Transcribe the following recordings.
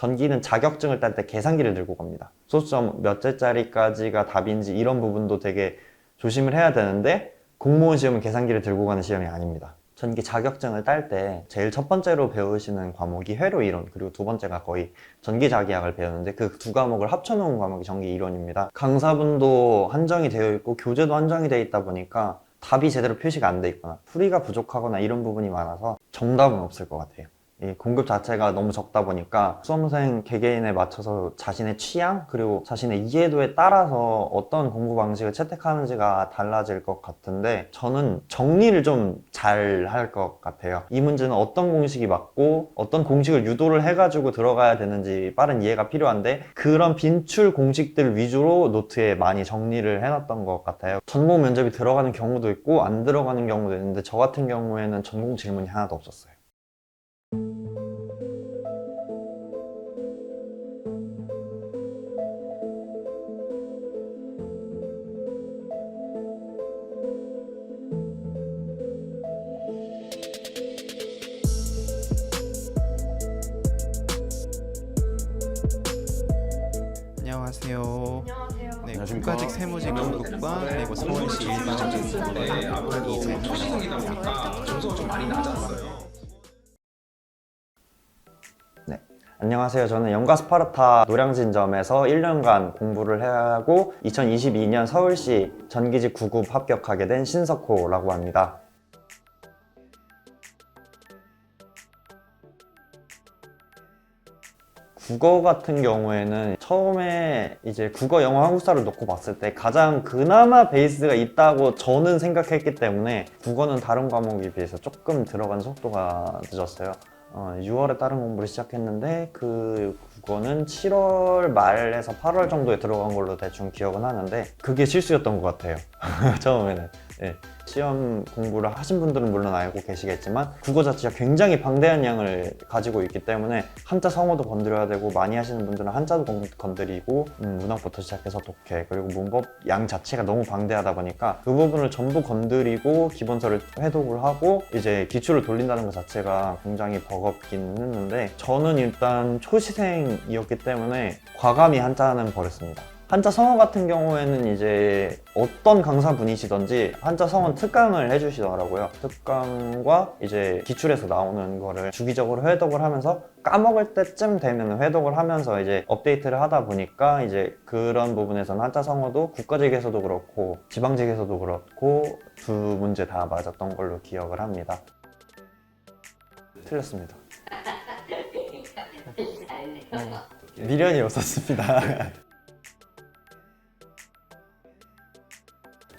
전기는 자격증을 딸 때 계산기를 들고 갑니다. 소수점 몇 개짜리까지가 답인지 이런 부분도 되게 조심을 해야 되는데 공무원 시험은 계산기를 들고 가는 시험이 아닙니다. 전기 자격증을 딸 때 제일 첫 번째로 배우시는 과목이 회로 이론, 그리고 두 번째가 거의 전기자기학을 배우는데 그 두 과목을 합쳐놓은 과목이 전기 이론입니다. 강사분도 한정이 되어 있고 교재도 한정이 되어 있다 보니까 답이 제대로 표시가 안 돼 있거나 풀이가 부족하거나 이런 부분이 많아서 정답은 없을 것 같아요. 이 공급 자체가 너무 적다 보니까 수험생 개개인에 맞춰서 자신의 취향 그리고 자신의 이해도에 따라서 어떤 공부 방식을 채택하는지가 달라질 것 같은데 저는 정리를 좀 잘 할 것 같아요. 이 문제는 어떤 공식이 맞고 어떤 공식을 유도를 해가지고 들어가야 되는지 빠른 이해가 필요한데 그런 빈출 공식들 위주로 노트에 많이 정리를 해놨던 것 같아요. 전공 면접이 들어가는 경우도 있고 안 들어가는 경우도 있는데 저 같은 경우에는 전공 질문이 하나도 없었어요. 안녕하세요. 안녕하세요. 네, 안녕하십니까. 국가직 세무직 연구과 그리고 서울시 일반적인 아무래도 초시생이다 보니까 점수가 좀 많이 낮았어요. 네. 안녕하세요. 저는 영가 스파르타 노량진점에서 1년간 공부를 하고 2022년 서울시 전기직 9급 합격하게 된 신석호라고 합니다. 국어 같은 경우에는 처음에 이제 국어, 영어, 한국사를 놓고 봤을 때 가장 그나마 베이스가 있다고 저는 생각했기 때문에 국어는 다른 과목에 비해서 조금 들어가는 속도가 늦었어요. 6월에 다른 공부를 시작했는데 그 국어는 7월 말에서 8월 정도에 들어간 걸로 대충 기억은 하는데 그게 실수였던 것 같아요. 처음에는. 네. 시험 공부를 하신 분들은 물론 알고 계시겠지만 국어 자체가 굉장히 방대한 양을 가지고 있기 때문에 한자 성어도 건드려야 되고 많이 하시는 분들은 한자도 건드리고 문학부터 시작해서 독해 그리고 문법 양 자체가 너무 방대하다 보니까 그 부분을 전부 건드리고 기본서를 회독을 하고 이제 기출을 돌린다는 것 자체가 굉장히 버겁긴 했는데 저는 일단 초시생이었기 때문에 과감히 한자는 버렸습니다. 한자 성어 같은 경우에는 이제 어떤 강사분이시던지 한자 성어는 특강을 해주시더라고요. 특강과 이제 기출에서 나오는 거를 주기적으로 회독을 하면서 까먹을 때쯤 되면 회독을 하면서 이제 업데이트를 하다 보니까 이제 그런 부분에서는 한자 성어도 국가직에서도 그렇고 지방직에서도 그렇고 두 문제 다 맞았던 걸로 기억을 합니다. 틀렸습니다. 미련이 없었습니다.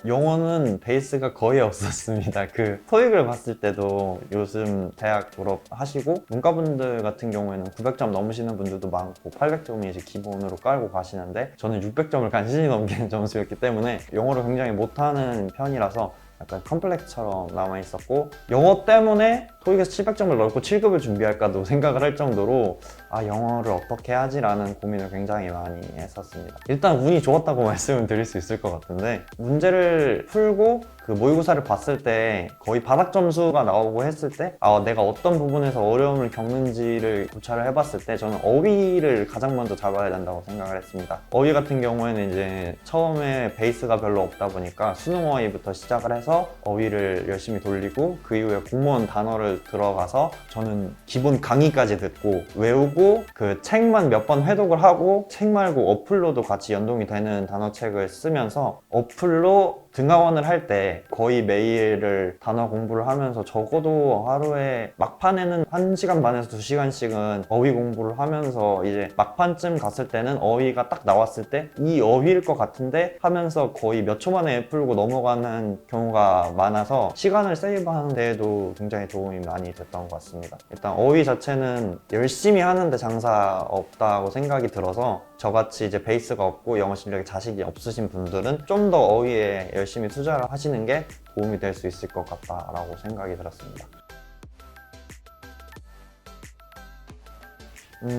영어는 베이스가 거의 없었습니다. 그 토익을 봤을 때도 요즘 대학 졸업하시고 문과분들 같은 경우에는 900점 넘으시는 분들도 많고 800점이 이제 기본으로 깔고 가시는데 저는 600점을 간신히 넘기는 점수였기 때문에 영어를 굉장히 못하는 편이라서 약간 컴플렉스처럼 남아있었고 영어 때문에 토익에서 700점을 넣고 7급을 준비할까도 생각을 할 정도로 아 영어를 어떻게 하지라는 고민을 굉장히 많이 했었습니다. 일단 운이 좋았다고 말씀을 드릴 수 있을 것 같은데 문제를 풀고 그 모의고사를 봤을 때 거의 바닥 점수가 나오고 했을 때 내가 어떤 부분에서 어려움을 겪는지를 고찰을 해봤을 때 저는 어휘를 가장 먼저 잡아야 된다고 생각을 했습니다. 어휘 같은 경우에는 이제 처음에 베이스가 별로 없다 보니까 수능 어휘부터 시작을 해서 어휘를 열심히 돌리고 그 이후에 공무원 단어를 들어가서 저는 기본 강의까지 듣고 외우고 그 책만 몇 번 회독을 하고 책 말고 어플로도 같이 연동이 되는 단어책을 쓰면서 어플로 등하원을 할 때 거의 매일을 단어 공부를 하면서 적어도 하루에 막판에는 1시간 반에서 2시간씩은 어휘 공부를 하면서 이제 막판쯤 갔을 때는 어휘가 딱 나왔을 때 이 어휘일 것 같은데 하면서 거의 몇 초 만에 풀고 넘어가는 경우가 많아서 시간을 세이브하는 데에도 굉장히 도움이 많이 됐던 것 같습니다. 일단 어휘 자체는 열심히 하는데 장사 없다고 생각이 들어서 저같이 이제 베이스가 없고 영어 실력에 자식이 없으신 분들은 좀 더 어휘에 열심히 투자를 하시는 게 도움이 될 수 있을 것 같다라고 생각이 들었습니다.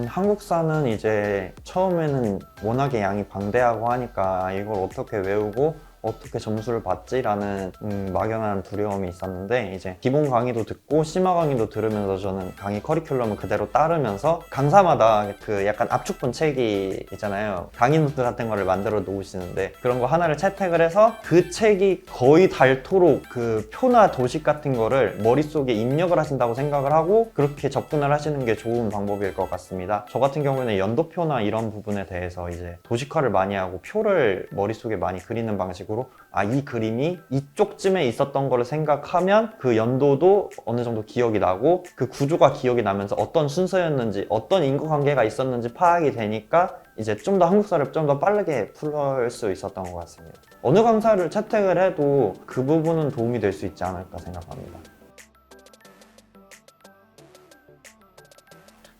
한국사는 이제 처음에는 워낙에 양이 방대하고 하니까 이걸 어떻게 외우고 어떻게 점수를 받지라는 막연한 두려움이 있었는데 이제 기본 강의도 듣고 심화 강의도 들으면서 저는 강의 커리큘럼을 그대로 따르면서 강사마다 그 약간 압축본 책이 있잖아요. 강의 노트 같은 거를 만들어 놓으시는데 그런 거 하나를 채택을 해서 그 책이 거의 닳도록 그 표나 도식 같은 거를 머릿속에 입력을 하신다고 생각을 하고 그렇게 접근을 하시는 게 좋은 방법일 것 같습니다. 저 같은 경우에는 연도표나 이런 부분에 대해서 이제 도식화를 많이 하고 표를 머릿속에 많이 그리는 방식으로 이 그림이 이쪽쯤에 있었던 거를 생각하면 그 연도도 어느 정도 기억이 나고 그 구조가 기억이 나면서 어떤 순서였는지 어떤 인과관계가 있었는지 파악이 되니까 이제 좀 더 한국사를 좀 더 빠르게 풀 수 있었던 것 같습니다. 어느 강사를 채택을 해도 그 부분은 도움이 될 수 있지 않을까 생각합니다.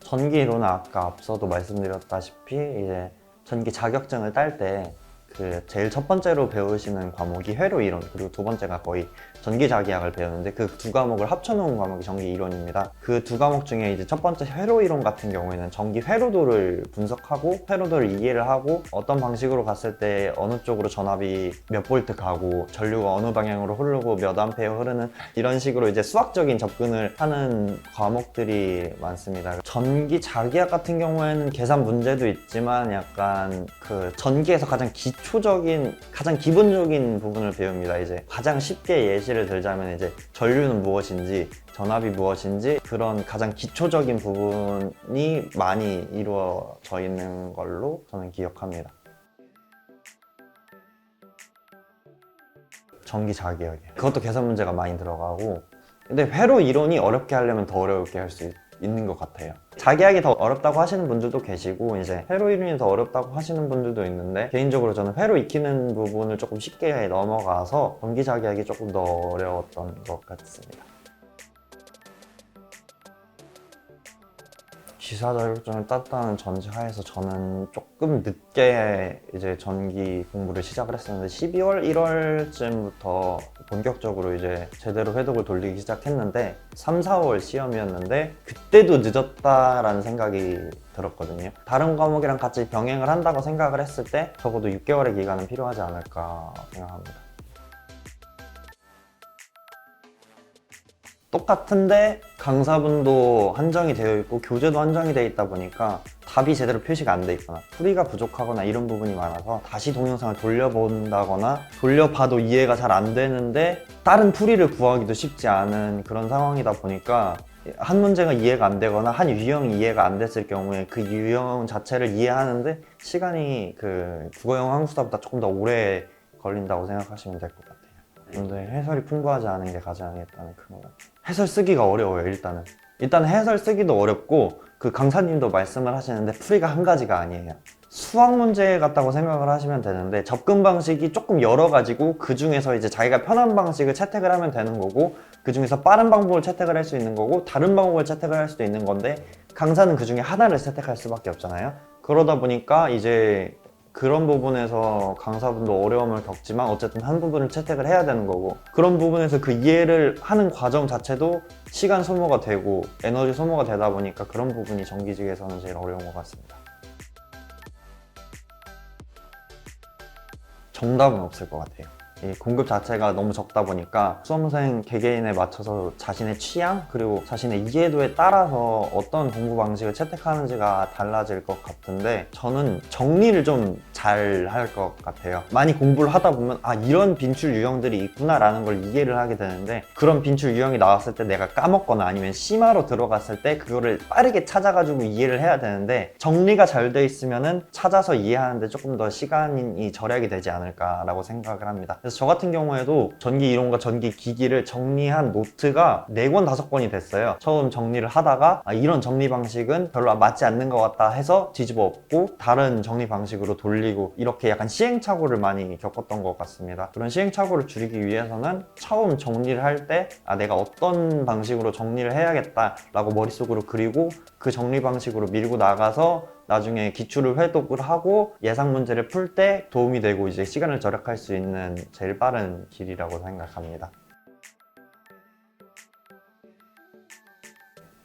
전기 이론은 아까 앞서도 말씀드렸다시피 이제 전기 자격증을 딸 때 그 제일 첫 번째로 배우시는 과목이 회로 이론, 그리고 두 번째가 거의 전기 자기학을 배우는데 그 두 과목을 합쳐놓은 과목이 전기 이론입니다. 그 두 과목 중에 이제 첫 번째 회로 이론 같은 경우에는 전기 회로도를 분석하고 회로도를 이해를 하고 어떤 방식으로 갔을 때 어느 쪽으로 전압이 몇 볼트 가고 전류가 어느 방향으로 흐르고 몇 암페어 흐르는 이런 식으로 이제 수학적인 접근을 하는 과목들이 많습니다. 전기 자기학 같은 경우에는 계산 문제도 있지만 약간 그 전기에서 가장 기초적인, 가장 기본적인 부분을 배웁니다. 이제 가장 쉽게 예시를 들자면 이제 전류는 무엇인지, 전압이 무엇인지 그런 가장 기초적인 부분이 많이 이루어져 있는 걸로 저는 기억합니다. 전기 자기학이 그것도 계산 문제가 많이 들어가고 근데 회로 이론이 어렵게 하려면 더 어렵게 할 수 있는 것 같아요. 자기학이 더 어렵다고 하시는 분들도 계시고 이제 회로 이론이 더 어렵다고 하시는 분들도 있는데 개인적으로 저는 회로 익히는 부분을 조금 쉽게 넘어가서 전기 자기학이 조금 더 어려웠던 것 같습니다. 기사 자격증을 땄다는 전제하에서 저는 조금 늦게 이제 전기 공부를 시작을 했었는데 12월, 1월쯤부터 본격적으로 이제 제대로 회독을 돌리기 시작했는데 3, 4월 시험이었는데 그때도 늦었다라는 생각이 들었거든요. 다른 과목이랑 같이 병행을 한다고 생각을 했을 때 적어도 6개월의 기간은 필요하지 않을까 생각합니다. 똑같은데 강사분도 한정이 되어 있고 교재도 한정이 되어 있다 보니까 답이 제대로 표시가 안 돼 있거나 풀이가 부족하거나 이런 부분이 많아서 다시 동영상을 돌려본다거나 돌려봐도 이해가 잘 안 되는데 다른 풀이를 구하기도 쉽지 않은 그런 상황이다 보니까 한 문제가 이해가 안 되거나 한 유형이 이해가 안 됐을 경우에 그 유형 자체를 이해하는데 시간이 그 국어영어 한국사보다 조금 더 오래 걸린다고 생각하시면 될 것 같아요. 근데 해설이 풍부하지 않은 게 가장 일단은 큰 것 같아요. 해설 쓰기가 어려워요. 일단 해설 쓰기도 어렵고 그 강사님도 말씀을 하시는데 풀이가 한 가지가 아니에요. 수학 문제 같다고 생각을 하시면 되는데 접근 방식이 조금 여러 가지고 그 중에서 이제 자기가 편한 방식을 채택을 하면 되는 거고 그 중에서 빠른 방법을 채택을 할 수 있는 거고 다른 방법을 채택을 할 수도 있는 건데 강사는 그 중에 하나를 채택할 수밖에 없잖아요. 그러다 보니까 이제 그런 부분에서 강사분도 어려움을 겪지만 어쨌든 한 부분을 채택을 해야 되는 거고 그런 부분에서 그 이해를 하는 과정 자체도 시간 소모가 되고 에너지 소모가 되다 보니까 그런 부분이 정기직에서는 제일 어려운 것 같습니다. 정답은 없을 것 같아요. 이 공급 자체가 너무 적다 보니까 수험생 개개인에 맞춰서 자신의 취향 그리고 자신의 이해도에 따라서 어떤 공부 방식을 채택하는지가 달라질 것 같은데 저는 정리를 좀 잘 할 것 같아요. 많이 공부를 하다 보면 이런 빈출 유형들이 있구나 라는 걸 이해를 하게 되는데 그런 빈출 유형이 나왔을 때 내가 까먹거나 아니면 심화로 들어갔을 때 그거를 빠르게 찾아가지고 이해를 해야 되는데 정리가 잘 돼 있으면은 찾아서 이해하는데 조금 더 시간이 절약이 되지 않을까라고 생각을 합니다. 그래서 저 같은 경우에도 전기 이론과 전기 기기를 정리한 노트가 4권, 5권이 됐어요. 처음 정리를 하다가 이런 정리 방식은 별로 맞지 않는 것 같다 해서 뒤집어 엎고 다른 정리 방식으로 돌리고 이렇게 약간 시행착오를 많이 겪었던 것 같습니다. 그런 시행착오를 줄이기 위해서는 처음 정리를 할 때 내가 어떤 방식으로 정리를 해야겠다 라고 머릿속으로 그리고 그 정리 방식으로 밀고 나가서 나중에 기출을 회독을 하고 예상 문제를 풀 때 도움이 되고 이제 시간을 절약할 수 있는 제일 빠른 길이라고 생각합니다.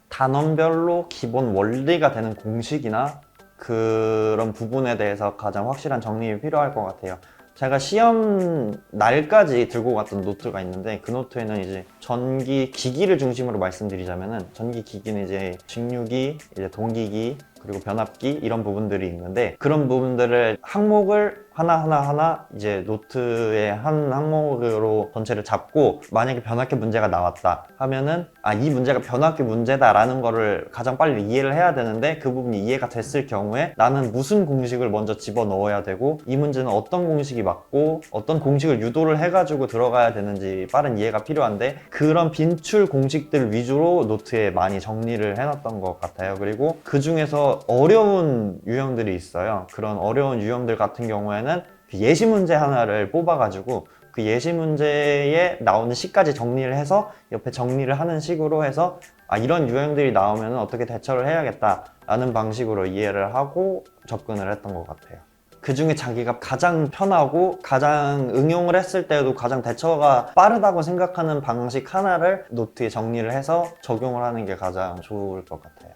단원별로 기본 원리가 되는 공식이나 그런 부분에 대해서 가장 확실한 정리가 필요할 것 같아요. 제가 시험 날까지 들고 갔던 노트가 있는데 그 노트에는 이제 전기 기기를 중심으로 말씀드리자면은 전기 기기는 이제 직류기, 이제 동기기, 그리고 변압기 이런 부분들이 있는데 그런 부분들을 항목을 하나하나 이제 노트의 한 항목으로 전체를 잡고 만약에 변압기 문제가 나왔다 하면은 이 문제가 변압기 문제다라는 거를 가장 빨리 이해를 해야 되는데 그 부분이 이해가 됐을 경우에 나는 무슨 공식을 먼저 집어넣어야 되고 이 문제는 어떤 공식이 맞고 어떤 공식을 유도를 해가지고 들어가야 되는지 빠른 이해가 필요한데 그런 빈출 공식들 위주로 노트에 많이 정리를 해놨던 것 같아요. 그리고 그 중에서 어려운 유형들이 있어요. 그런 어려운 유형들 같은 경우에는 그 예시 문제 하나를 뽑아가지고 그 예시 문제에 나오는 시까지 정리를 해서 옆에 정리를 하는 식으로 해서 이런 유형들이 나오면 어떻게 대처를 해야겠다라는 방식으로 이해를 하고 접근을 했던 것 같아요. 그 중에 자기가 가장 편하고 가장 응용을 했을 때도 가장 대처가 빠르다고 생각하는 방식 하나를 노트에 정리를 해서 적용을 하는 게 가장 좋을 것 같아요.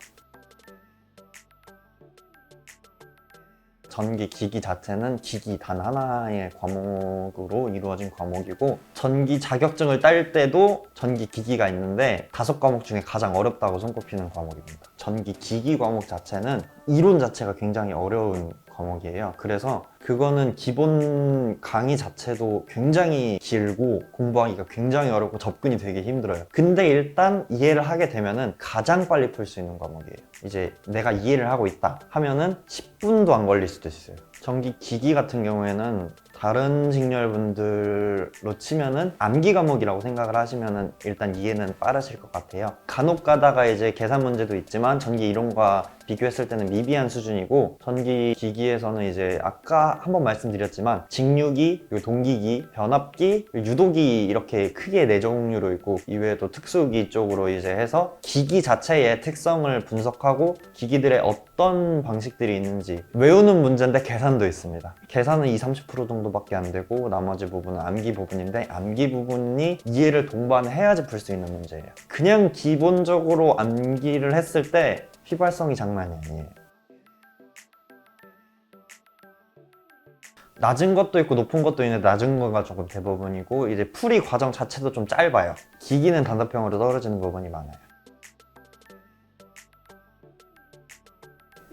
전기 기기 자체는 기기 단 하나의 과목으로 이루어진 과목이고 전기 자격증을 딸 때도 전기 기기가 있는데 5과목 중에 가장 어렵다고 손꼽히는 과목입니다. 전기 기기 과목 자체는 이론 자체가 굉장히 어려운 과목이에요. 그래서 그거는 기본 강의 자체도 굉장히 길고 공부하기가 굉장히 어렵고 접근이 되게 힘들어요. 근데 일단 이해를 하게 되면은 가장 빨리 풀 수 있는 과목이에요. 이제 내가 이해를 하고 있다 하면은 10분도 안 걸릴 수도 있어요. 전기 기기 같은 경우에는 다른 직렬분들로 치면은 암기 과목이라고 생각을 하시면은 일단 이해는 빠르실 것 같아요. 간혹 가다가 이제 계산 문제도 있지만 전기 이론과 비교했을 때는 미비한 수준이고 전기 기기에서는 이제 아까 한번 말씀드렸지만 직류기, 그리고 동기기, 변압기, 유도기 이렇게 크게 4종류로 있고 이외에도 특수기 쪽으로 이제 해서 기기 자체의 특성을 분석하고 기기들의 어떤 방식들이 있는지 외우는 문제인데 계산도 있습니다. 계산은 20-30% 정도밖에 안 되고 나머지 부분은 암기 부분인데 암기 부분이 이해를 동반해야지 풀 수 있는 문제예요. 그냥 기본적으로 암기를 했을 때 휘발성이 장난이 아니에요. 낮은 것도 있고 높은 것도 있는데 낮은 거가 조금 대부분이고 이제 풀이 과정 자체도 좀 짧아요. 기기는 단답형으로 떨어지는 부분이 많아요.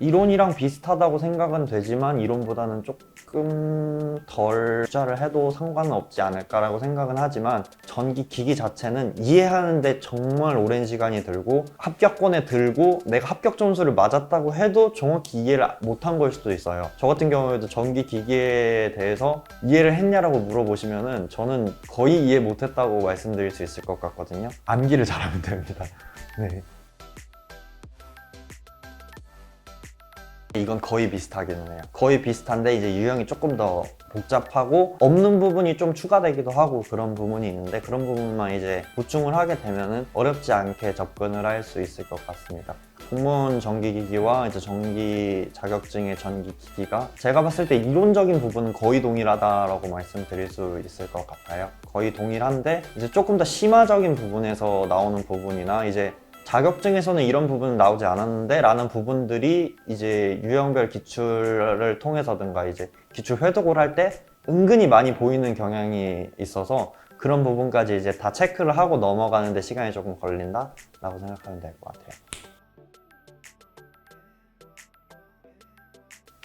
이론이랑 비슷하다고 생각은 되지만 이론보다는 조금 덜 투자를 해도 상관은 없지 않을까라고 생각은 하지만 전기 기기 자체는 이해하는데 정말 오랜 시간이 들고 합격권에 들고 내가 합격 점수를 맞았다고 해도 정확히 이해를 못한 걸 수도 있어요. 저 같은 경우에도 전기 기기에 대해서 이해를 했냐라고 물어보시면은 저는 거의 이해 못했다고 말씀드릴 수 있을 것 같거든요. 암기를 잘하면 됩니다. 네. 이건 거의 비슷하기는 해요. 거의 비슷한데 이제 유형이 조금 더 복잡하고 없는 부분이 좀 추가되기도 하고 그런 부분이 있는데 그런 부분만 이제 보충을 하게 되면은 어렵지 않게 접근을 할 수 있을 것 같습니다. 공무원 전기기기와 이제 전기 자격증의 전기기기가 제가 봤을 때 이론적인 부분은 거의 동일하다라고 말씀드릴 수 있을 것 같아요. 거의 동일한데 이제 조금 더 심화적인 부분에서 나오는 부분이나 이제 자격증에서는 이런 부분은 나오지 않았는데 라는 부분들이 이제 유형별 기출을 통해서든가 이제 기출 회독을 할 때 은근히 많이 보이는 경향이 있어서 그런 부분까지 이제 다 체크를 하고 넘어가는데 시간이 조금 걸린다 라고 생각하면 될 것 같아요.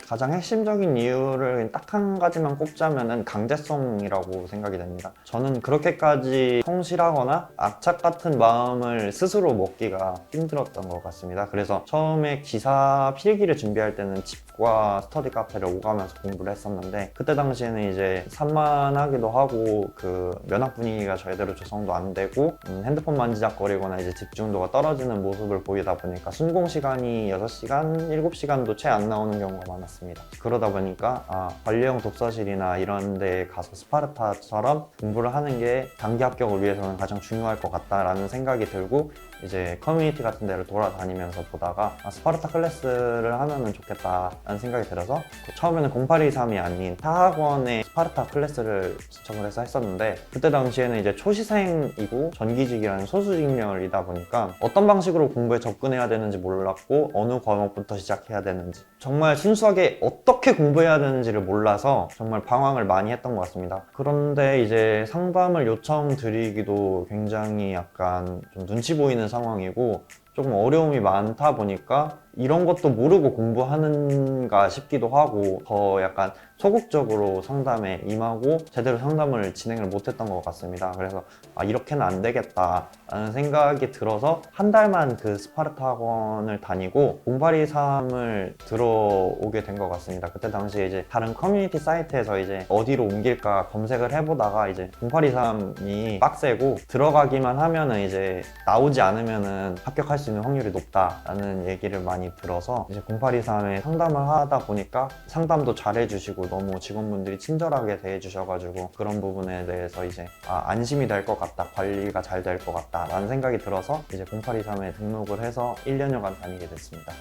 가장 핵심적인 이유를 딱 한 가지만 꼽자면은 강제성이라고 생각이 됩니다. 저는 그렇게까지 성실하거나 악착 같은 마음을 스스로 먹기가 힘들었던 것 같습니다. 그래서 처음에 기사 필기를 준비할 때는 집과 스터디 카페를 오가면서 공부를 했었는데 그때 당시에는 이제 산만하기도 하고 그 면학 분위기가 제대로 조성도 안 되고 핸드폰 만지작거리거나 이제 집중도가 떨어지는 모습을 보이다 보니까 순공 시간이 6시간, 7시간도 채 안 나오는 경우가 많았습니다. 그러다 보니까 관리형 독서실이나 이런 데 가서 스파르타처럼 공부를 하는 게 단기 합격을 위해서는 가장 중요할 것 같다라는 생각이 들고 이제 커뮤니티 같은 데를 돌아다니면서 보다가 스파르타 클래스를 하면은 좋겠다라는 생각이 들어서 처음에는 0823이 아닌 타학원의 스파르타 클래스를 신청을 해서 했었는데, 그때 당시에는 이제 초시생이고 전기직이라는 소수직렬이다 보니까 어떤 방식으로 공부에 접근해야 되는지 몰랐고 어느 과목부터 시작해야 되는지, 정말 순수하게 어떻게 공부해야 되는지를 몰라서 정말 방황을 많이 했던 것 같습니다. 그런데 이제 상담을 요청드리기도 굉장히 약간 좀 눈치 보이는 상황이고 조금 어려움이 많다 보니까 이런 것도 모르고 공부하는가 싶기도 하고, 더 약간 소극적으로 상담에 임하고 제대로 상담을 진행을 못했던 것 같습니다. 그래서 이렇게는 안 되겠다 라는 생각이 들어서 한 달만 그 스파르타 학원을 다니고 0823을 들어오게 된 것 같습니다. 그때 당시에 이제 다른 커뮤니티 사이트에서 이제 어디로 옮길까 검색을 해보다가 이제 0823이 빡세고 들어가기만 하면은 이제 나오지 않으면은 합격할 수 있는 확률이 높다라는 얘기를 많이 들어서 이제 0823에 상담을 하다 보니까 상담도 잘해주시고 너무 직원분들이 친절하게 대해주셔가지고 그런 부분에 대해서 이제 안심이 될 것 같다, 관리가 잘 될 것 같다 라는 생각이 들어서 이제 0823에 등록을 해서 1년여간 다니게 됐습니다.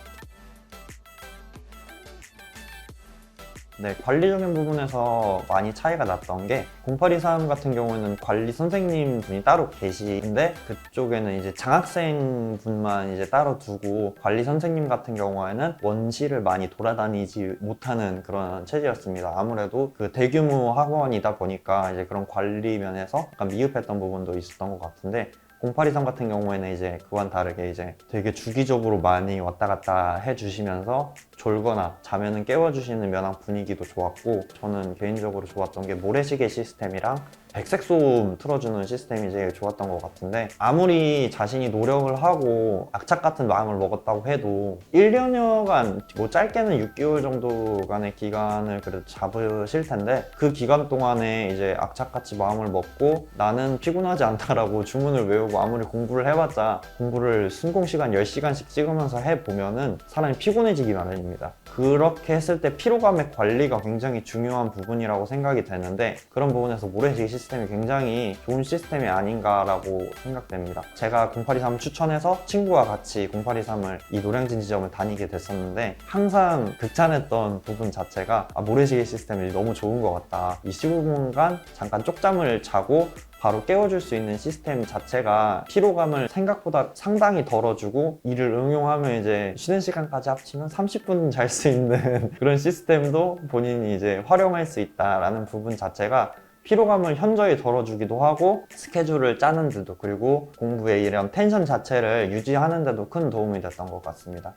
네, 관리적인 부분에서 많이 차이가 났던 게 0823 같은 경우에는 관리 선생님 분이 따로 계시는데 그쪽에는 이제 장학생 분만 이제 따로 두고 관리 선생님 같은 경우에는 원시를 많이 돌아다니지 못하는 그런 체제였습니다. 아무래도 그 대규모 학원이다 보니까 이제 그런 관리 면에서 약간 미흡했던 부분도 있었던 것 같은데, 0823 같은 경우에는 이제 그와는 다르게 이제 되게 주기적으로 많이 왔다 갔다 해주시면서 졸거나 자면은 깨워주시는 면학 분위기도 좋았고, 저는 개인적으로 좋았던 게 모래시계 시스템이랑 백색 소음 틀어주는 시스템이 제일 좋았던 것 같은데, 아무리 자신이 노력을 하고 악착 같은 마음을 먹었다고 해도 1년여간, 뭐 짧게는 6개월 정도간의 기간을 그래도 잡으실 텐데, 그 기간 동안에 이제 악착같이 마음을 먹고 나는 피곤하지 않다라고 주문을 외우고 아무리 공부를 해봤자 공부를 순공시간 10시간씩 찍으면서 해보면은 사람이 피곤해지기 마련입니다. 그렇게 했을 때 피로감의 관리가 굉장히 중요한 부분이라고 생각이 되는데, 그런 부분에서 모래시계 시스템이 굉장히 좋은 시스템이 아닌가라고 생각됩니다. 제가 0823 추천해서 친구와 같이 0823을 이 노량진 지점을 다니게 됐었는데, 항상 극찬했던 부분 자체가 모래시계 시스템이 너무 좋은 것 같다. 이 15분간 잠깐 쪽잠을 자고 바로 깨워줄 수 있는 시스템 자체가 피로감을 생각보다 상당히 덜어주고, 이를 응용하면 이제 쉬는 시간까지 합치면 30분 잘 수 있는 그런 시스템도 본인이 이제 활용할 수 있다라는 부분 자체가 피로감을 현저히 덜어주기도 하고, 스케줄을 짜는 데도, 그리고 공부의 이런 텐션 자체를 유지하는 데도 큰 도움이 됐던 것 같습니다.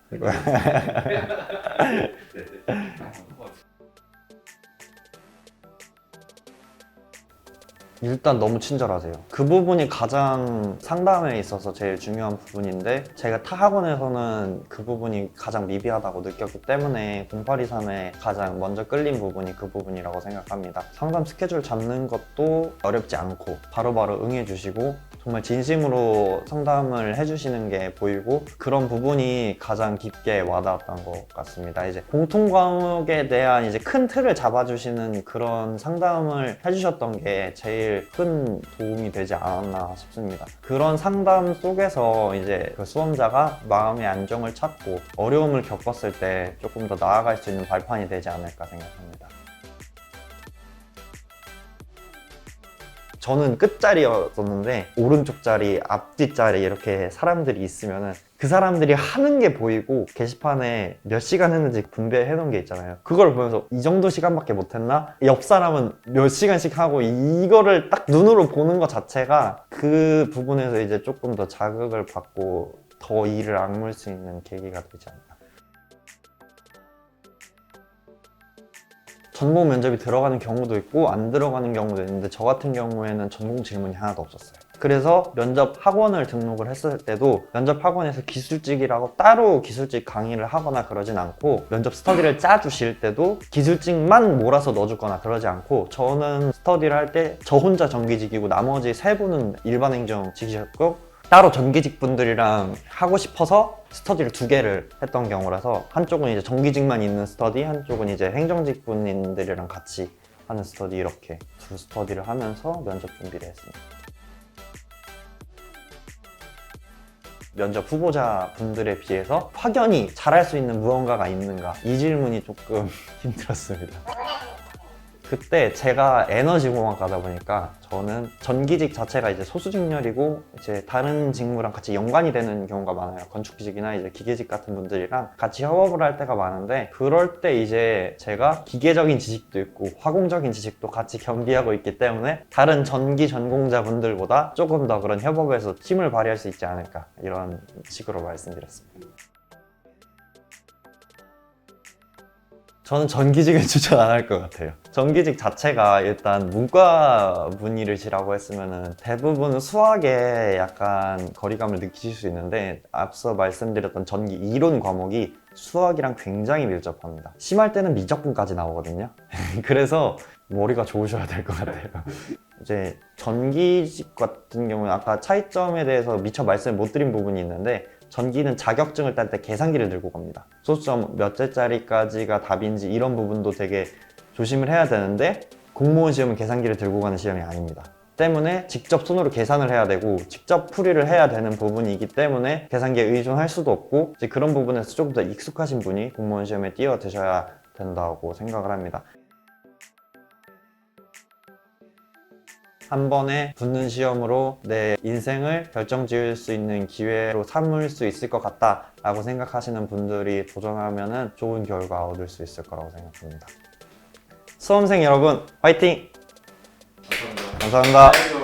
일단 너무 친절하세요. 그 부분이 가장 상담에 있어서 제일 중요한 부분인데, 제가 타 학원에서는 그 부분이 가장 미비하다고 느꼈기 때문에 0823에 가장 먼저 끌린 부분이 그 부분이라고 생각합니다. 상담 스케줄 잡는 것도 어렵지 않고 바로바로 응해주시고 정말 진심으로 상담을 해주시는 게 보이고, 그런 부분이 가장 깊게 와닿았던 것 같습니다. 이제 공통 과목에 대한 이제 큰 틀을 잡아주시는 그런 상담을 해주셨던 게 제일 큰 도움이 되지 않았나 싶습니다. 그런 상담 속에서 이제 그 수험자가 마음의 안정을 찾고 어려움을 겪었을 때 조금 더 나아갈 수 있는 발판이 되지 않을까 생각합니다. 저는 끝자리였었는데 오른쪽 자리, 앞뒤 자리 이렇게 사람들이 있으면은 그 사람들이 하는 게 보이고 게시판에 몇 시간 했는지 분배해 놓은 게 있잖아요. 그걸 보면서 이 정도 시간밖에 못했나? 옆 사람은 몇 시간씩 하고, 이거를 딱 눈으로 보는 것 자체가 그 부분에서 이제 조금 더 자극을 받고 더 일을 악물 수 있는 계기가 되지 않나. 전공 면접이 들어가는 경우도 있고 안 들어가는 경우도 있는데, 저 같은 경우에는 전공 질문이 하나도 없었어요. 그래서 면접 학원을 등록을 했을 때도 면접 학원에서 기술직이라고 따로 기술직 강의를 하거나 그러진 않고, 면접 스터디를 짜주실 때도 기술직만 몰아서 넣어주거나 그러지 않고, 저는 스터디를 할 때 저 혼자 정기직이고 나머지 3분은 일반 행정직이셨고, 따로 전기직 분들이랑 하고 싶어서 스터디를 2개를 했던 경우라서, 한쪽은 이제 정기직만 있는 스터디, 한쪽은 이제 행정직 분들이랑 같이 하는 스터디, 이렇게 2 스터디를 하면서 면접 준비를 했습니다. 면접 후보자 분들에 비해서 확연히 잘할 수 있는 무언가가 있는가, 이 질문이 조금 힘들었습니다. 그때 제가 에너지공학과다 보니까 저는 전기직 자체가 이제 소수직렬이고 이제 다른 직무랑 같이 연관이 되는 경우가 많아요. 건축직이나 이제 기계직 같은 분들이랑 같이 협업을 할 때가 많은데, 그럴 때 이제 제가 기계적인 지식도 있고 화공적인 지식도 같이 겸비하고 있기 때문에 다른 전기 전공자 분들보다 조금 더 그런 협업에서 힘을 발휘할 수 있지 않을까, 이런 식으로 말씀드렸습니다. 저는 전기직은 추천 안 할 것 같아요. 전기직 자체가 일단 문과 문의를지라고 했으면은 대부분 수학에 약간 거리감을 느끼실 수 있는데, 앞서 말씀드렸던 전기 이론 과목이 수학이랑 굉장히 밀접합니다. 심할 때는 미적분까지 나오거든요. 그래서 머리가 좋으셔야 될 것 같아요. 이제 전기직 같은 경우는 아까 차이점에 대해서 미처 말씀을 못 드린 부분이 있는데, 전기는 자격증을 딸 때 계산기를 들고 갑니다. 소수점 몇 개짜리까지가 답인지 이런 부분도 되게 조심을 해야 되는데, 공무원 시험은 계산기를 들고 가는 시험이 아닙니다. 때문에 직접 손으로 계산을 해야 되고 직접 풀이를 해야 되는 부분이기 때문에 계산기에 의존할 수도 없고, 이제 그런 부분에서 조금 더 익숙하신 분이 공무원 시험에 뛰어드셔야 된다고 생각을 합니다. 한 번에 붙는 시험으로 내 인생을 결정지을 수 있는 기회로 삼을 수 있을 것 같다 라고 생각하시는 분들이 도전하면 좋은 결과 얻을 수 있을 거라고 생각합니다. 수험생 여러분, 화이팅! 감사합니다.